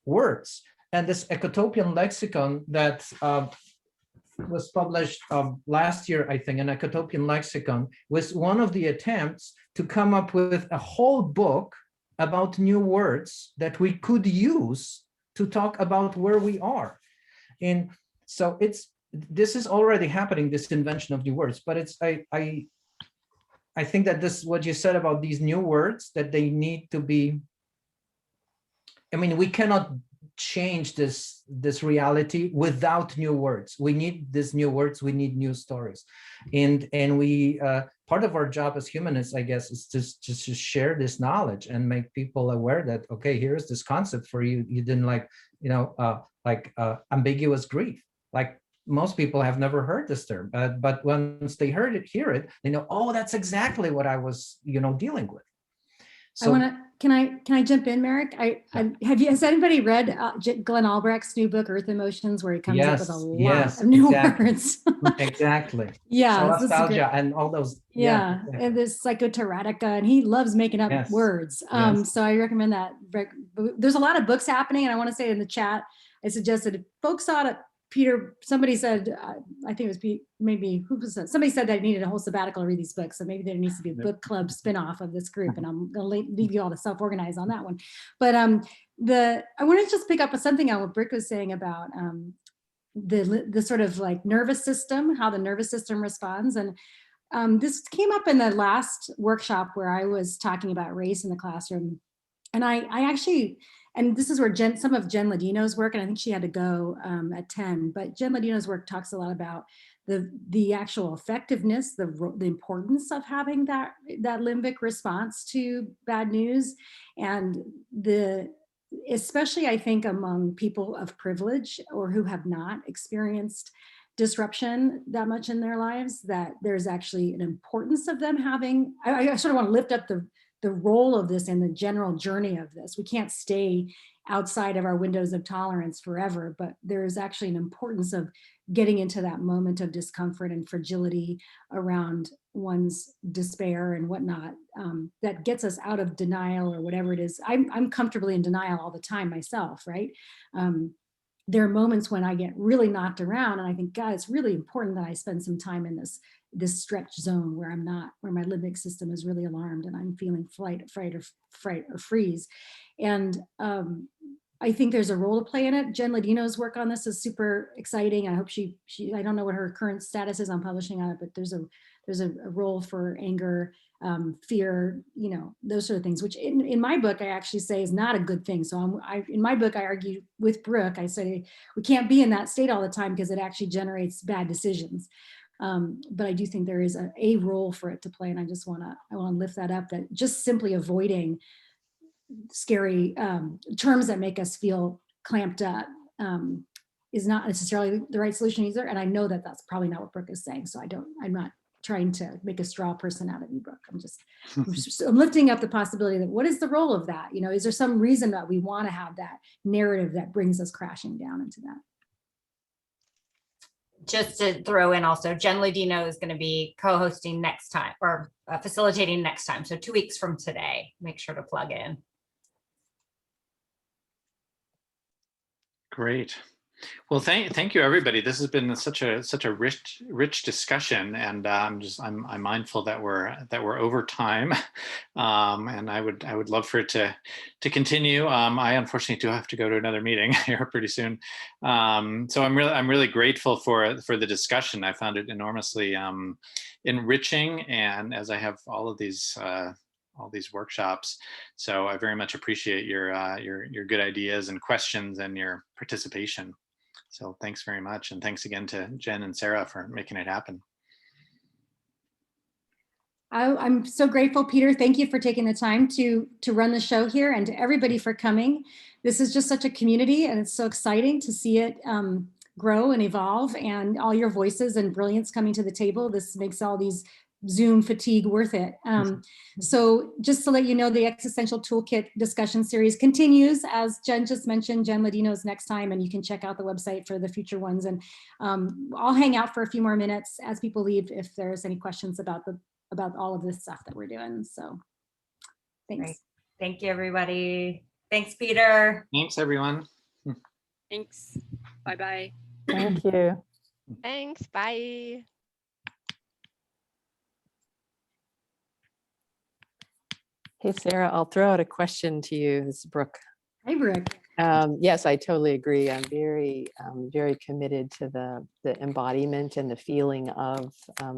And this Ecotopian lexicon that was published last year, I think, an Ecotopian lexicon, was one of the attempts to come up with a whole book about new words that we could use to talk about where we are. And so this is already happening, this invention of new words, but I think that this, what you said about these new words, that they need to be, I mean, we cannot change this reality without new words. We need these new words, we need new stories. And we part of our job as humanists, I guess, is just to share this knowledge and make people aware that, okay, here's this concept for you. You didn't like, you know, ambiguous grief. Like, most people have never heard this term, but once they hear it, they know, oh, that's exactly what I was, you know, dealing with. So, can I jump in, Merrick? Has anybody read Glenn Albrecht's new book, Earth Emotions, where he comes up with a lot of new words? Exactly. Yeah. Nostalgia and all those. Yeah. Exactly. And this psychoteretica, and he loves making up words. So I recommend that. There's a lot of books happening, and I want to say in the chat, I suggested if folks ought to, Peter, somebody said, I think it was Pete, maybe, who was that? Somebody said that I needed a whole sabbatical to read these books. So maybe there needs to be a book club spinoff of this group, and I'm going to leave you all to self-organize on that one. But I want to just pick up on something on what Brick was saying about the sort of like nervous system, how the nervous system responds. And this came up in the last workshop where I was talking about race in the classroom. And I actually, and this is where some of Jen Ladino's work, and I think she had to go at 10, but Jen Ladino's work talks a lot about the actual effectiveness, the importance of having that limbic response to bad news. And especially I think among people of privilege or who have not experienced disruption that much in their lives, that there's actually an importance of them having, I sort of want to lift up the role of this and the general journey of this. We can't stay outside of our windows of tolerance forever, but there is actually an importance of getting into that moment of discomfort and fragility around one's despair and whatnot, that gets us out of denial or whatever it is. I'm comfortably in denial all the time myself, right? There are moments when I get really knocked around and I think, God, it's really important that I spend some time in this stretch zone where where my limbic system is really alarmed and I'm feeling fright or freeze. And I think there's a role to play in it. Jen Ladino's work on this is super exciting. I hope she I don't know what her current status is on publishing on it, but there's a role for anger, fear, you know, those sort of things, which in my book, I actually say is not a good thing. So in my book, I argue with Brooke, I say, we can't be in that state all the time because it actually generates bad decisions. But I do think there is a role for it to play. And I want to lift that up, that just simply avoiding scary terms that make us feel clamped up is not necessarily the right solution either. And I know that that's probably not what Brooke is saying. So I'm not trying to make a straw person out of you, Brooke. I'm lifting up the possibility that what is the role of that? You know, is there some reason that we want to have that narrative that brings us crashing down into that? Just to throw in also, Jen Ladino is going to be co-hosting next time, or facilitating next time. So 2 weeks from today, make sure to plug in. Great. Well, thank you, everybody. This has been such a rich discussion, and I'm mindful that we're over time, and I would love for it to continue. I unfortunately do have to go to another meeting here pretty soon, so I'm really grateful for the discussion. I found it enormously enriching, and as I have all these workshops, so I very much appreciate your good ideas and questions and your participation. So thanks very much. And thanks again to Jen and Sarah for making it happen. I'm so grateful, Peter. Thank you for taking the time to run the show here, and to everybody for coming. This is just such a community, and it's so exciting to see it grow and evolve, and all your voices and brilliance coming to the table. This makes all these Zoom fatigue worth it. So just to let you know, the Existential Toolkit discussion series continues. As Jen just mentioned, Jen Ladino's next time, and you can check out the website for the future ones. And I'll hang out for a few more minutes as people leave if there's any questions about all of this stuff that we're doing. So thanks. Great. Thank you, everybody. Thanks, Peter. Thanks, everyone. Thanks. Bye-bye. Thank you. Thanks. Bye. Hey, Sarah, I'll throw out a question to you. This is Brooke. Hey, Brooke. Yes, I totally agree. I'm very committed to the embodiment and the feeling of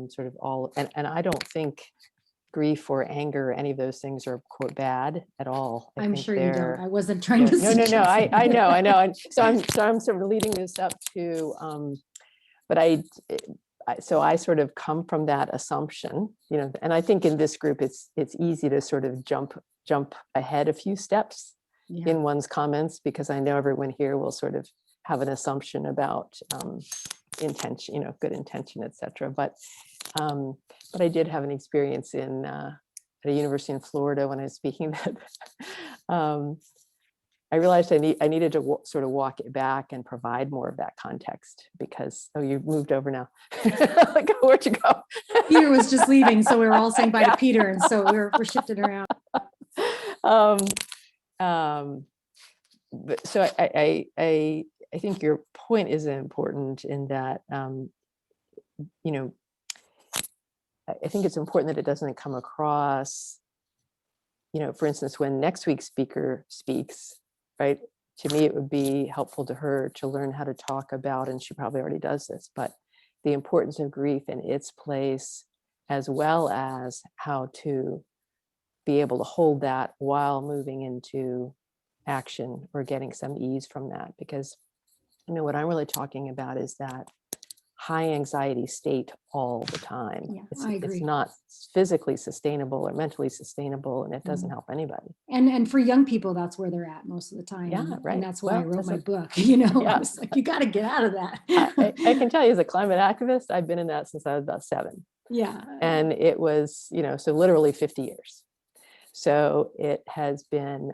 sort of all, and I don't think grief or anger or any of those things are, quote, bad at all. I'm sure you don't. I wasn't trying to suggest. No, I know. And so I'm sort of leading this up to, but I sort of come from that assumption, and I think in this group, it's easy to sort of jump ahead a few steps in one's comments, because I know everyone here will sort of have an assumption about intention, good intention, etc. But I did have an experience at a university in Florida when I was speaking that I realized I needed to sort of walk it back and provide more of that context, because, oh, you moved over now. Like, where'd you go? Peter was just leaving, so we were all saying bye to Peter, and so we're shifting around. But so I think your point is important in that, I think it's important that it doesn't come across, for instance, when next week's speaker speaks, right? To me, it would be helpful to her to learn how to talk about, and she probably already does this, but the importance of grief and its place, as well as how to be able to hold that while moving into action or getting some ease from that. Because what I'm really talking about is that high anxiety state all the time. Yeah, I agree. It's not physically sustainable or mentally sustainable, and it doesn't help anybody. And for young people, that's where they're at most of the time. Yeah, right. And that's why I wrote my book. Yeah. It's like, you got to get out of that. I can tell you, as a climate activist, I've been in that since I was about 7. Yeah. And it was, so literally 50 years. So it has been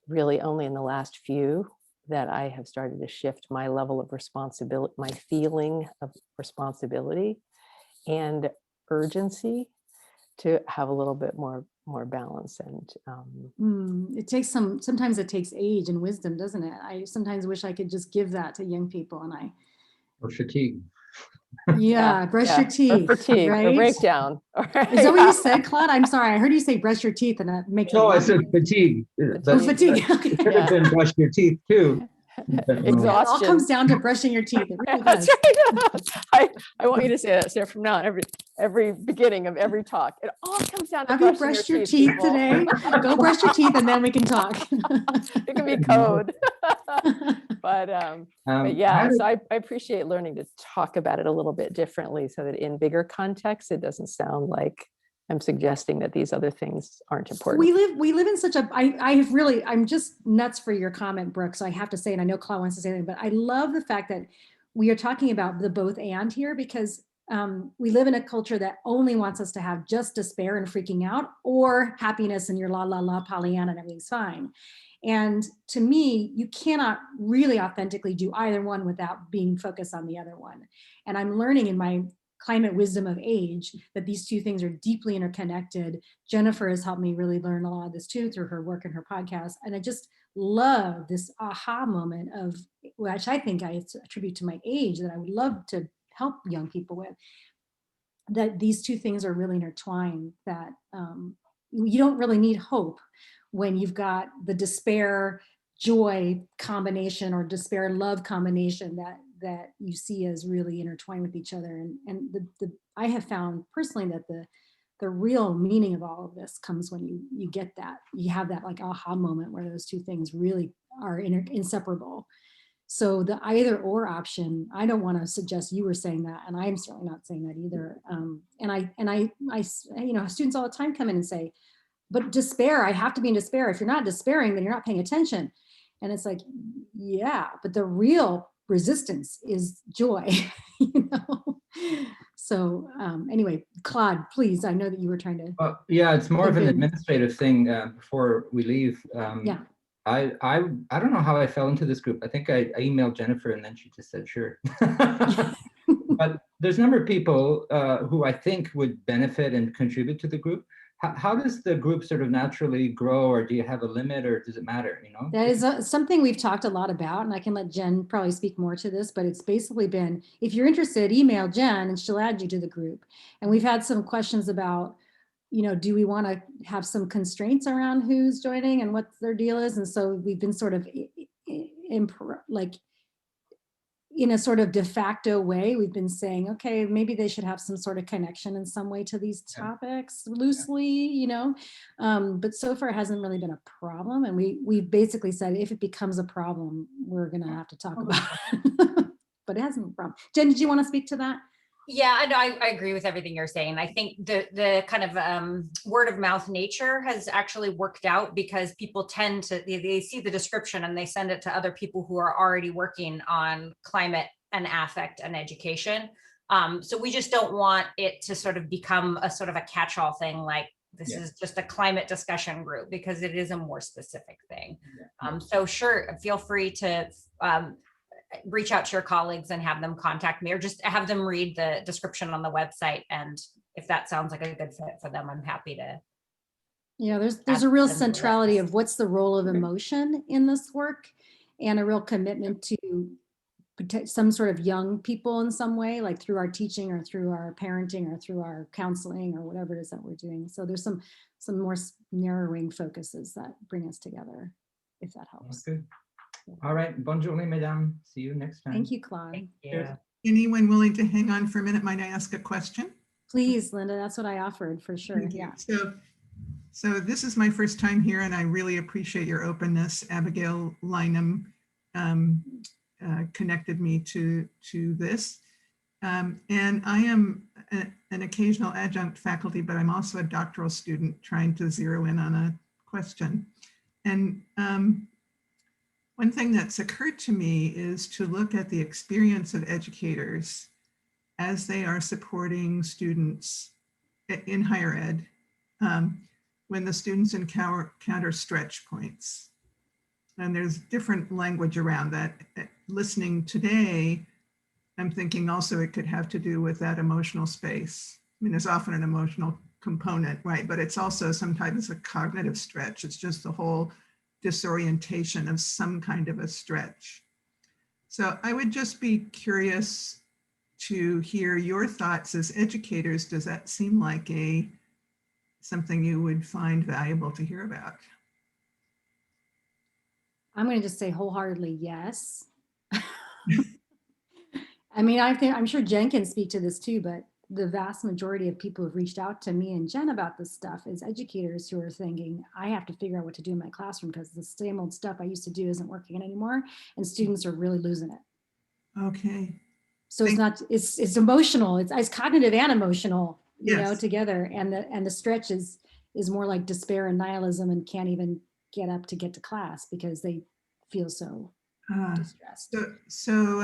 really only in the last few that I have started to shift my level of responsibility, my feeling of responsibility and urgency to have a little bit more balance. And it takes sometimes it takes age and wisdom, doesn't it? I sometimes wish I could just give that to young people, or fatigue. Brush your teeth, or fatigue, right? or breakdown. Is that what you said, Claude? I'm sorry, I heard you say brush your teeth, and that makes I said fatigue. Fatigue. Could have brush your teeth too. Exhaustion. It all comes down to brushing your teeth. It really does. That's right. I want you to say that, Sarah, from now on, every beginning of every talk. It all comes down to Have you brushed your teeth today? Go brush your teeth, and then we can talk. It can be code. But yeah, so I appreciate learning to talk about it a little bit differently, so that in bigger context, it doesn't sound like I'm suggesting that these other things aren't important. We live in such a, I'm just nuts for your comment, Brooke. So I have to say, and I know Claude wants to say anything, but I love the fact that we are talking about the both and here, because we live in a culture that only wants us to have just despair and freaking out, or happiness and your la la la Pollyanna and everything's fine. And to me, you cannot really authentically do either one without being focused on the other one. And I'm learning in my climate wisdom of age, that these two things are deeply interconnected. Jennifer has helped me really learn a lot of this too through her work and her podcast. And I just love this aha moment of, which I think I attribute to my age, that I would love to help young people with, that these two things are really intertwined, that you don't really need hope when you've got the despair joy combination or despair love combination that you see as really intertwined with each other. And I have found personally that the real meaning of all of this comes when you get that, you have that like aha moment where those two things really are inseparable. So the either or option, I don't want to suggest you were saying that, and I'm certainly not saying that either. And I, you know, students all the time come in and say, but despair, I have to be in despair. If you're not despairing, then you're not paying attention. And it's like, yeah, but the real resistance is joy, you know? So anyway, Claude, please, I know that you were trying to. Yeah, it's more of an administrative thing before we leave. Yeah. I don't know how I fell into this group. I think I emailed Jennifer and then she just said, sure. But there's a number of people who I think would benefit and contribute to the group. How does the group sort of naturally grow, or do you have a limit, or does it matter, you know? That is something we've talked a lot about, and I can let Jen probably speak more to this, but it's basically been, if you're interested, email Jen and she'll add you to the group. And we've had some questions about, you know, do we want to have some constraints around who's joining and what their deal is? And so we've been sort of like in a sort of de facto way, we've been saying, okay, maybe they should have some sort of connection in some way to these topics loosely, you know, but so far it hasn't really been a problem. And we've basically said, if it becomes a problem, we're going to have to talk about it, but it hasn't been a problem. Jen, did you want to speak to that? Yeah, I agree with everything you're saying. I think the kind of word of mouth nature has actually worked out, because people tend to, they see the description and they send it to other people who are already working on climate and affect and education. So we just don't want it to sort of become a sort of a catch-all thing, like this is just a climate discussion group, because it is a more specific thing. So sure, feel free to reach out to your colleagues and have them contact me, or just have them read the description on the website. And if that sounds like a good fit for them, I'm happy to. Yeah, there's a real centrality of what's the role of emotion in this work, and a real commitment to some sort of young people in some way, like through our teaching or through our parenting or through our counseling or whatever it is that we're doing. So there's some more narrowing focuses that bring us together, if that helps. That's good. All right. Bonne journée, mesdames. See you next time. Thank you, Claude. Yeah. Anyone willing to hang on for a minute? Might I ask a question? Please, Linda, that's what I offered for sure. Thank you. Yeah. So this is my first time here, and I really appreciate your openness. Abigail Lynham connected me to this. And I am an occasional adjunct faculty, but I'm also a doctoral student trying to zero in on a question. And one thing that's occurred to me is to look at the experience of educators as they are supporting students in higher ed when the students encounter stretch points. And there's different language around that. Listening today, I'm thinking also it could have to do with that emotional space. I mean, there's often an emotional component, right? But it's also sometimes a cognitive stretch. It's just the whole disorientation of some kind of a stretch. So I would just be curious to hear your thoughts as educators. Does that seem like something you would find valuable to hear about? I'm going to just say wholeheartedly yes. I mean, I'm sure Jen can speak to this too, but the vast majority of people who've reached out to me and Jen about this stuff is educators who are thinking, I have to figure out what to do in my classroom because the same old stuff I used to do isn't working anymore, and students are really losing it. Okay. So it's emotional, it's cognitive and emotional, you know, together. And the stretch is more like despair and nihilism and can't even get up to get to class because they feel so distressed. So